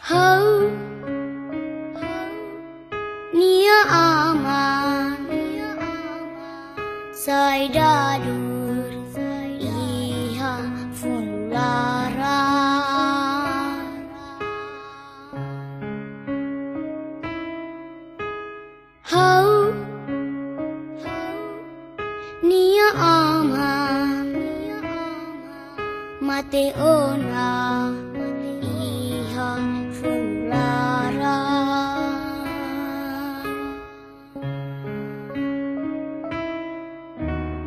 Hau nia aman sai dadur iha fulara Hau nia aman mate ona iha fulara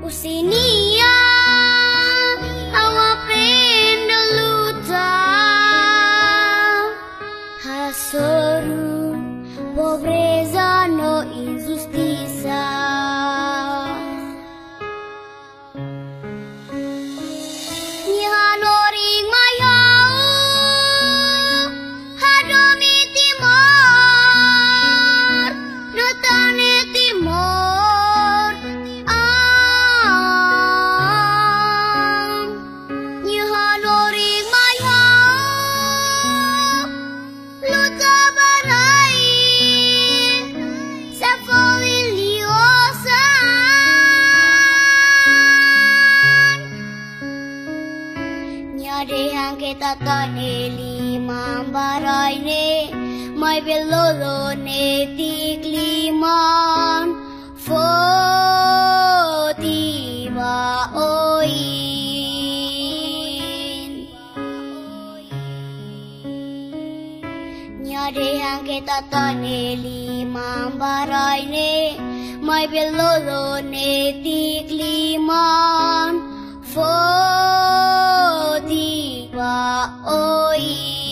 Usinia awa prenda luta hasoru pobreza no injustiça Nihanoring mayau hadomi timor notane timor Nihanoring mayau luta barai sa Nyadehang kita tane lima barai ne mai belolo ne tikliman fotiba oin Nyadehang kita tane lima barai ne mai belolo ne tikliman fotiba oin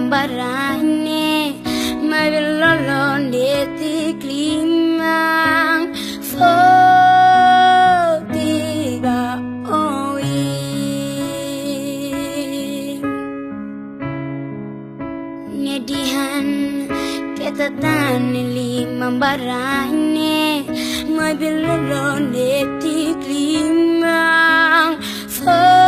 Barane mabilolon deti klimang fotiba oi Nyedihan ketatan lima barane mabilolon deti klimang fotiba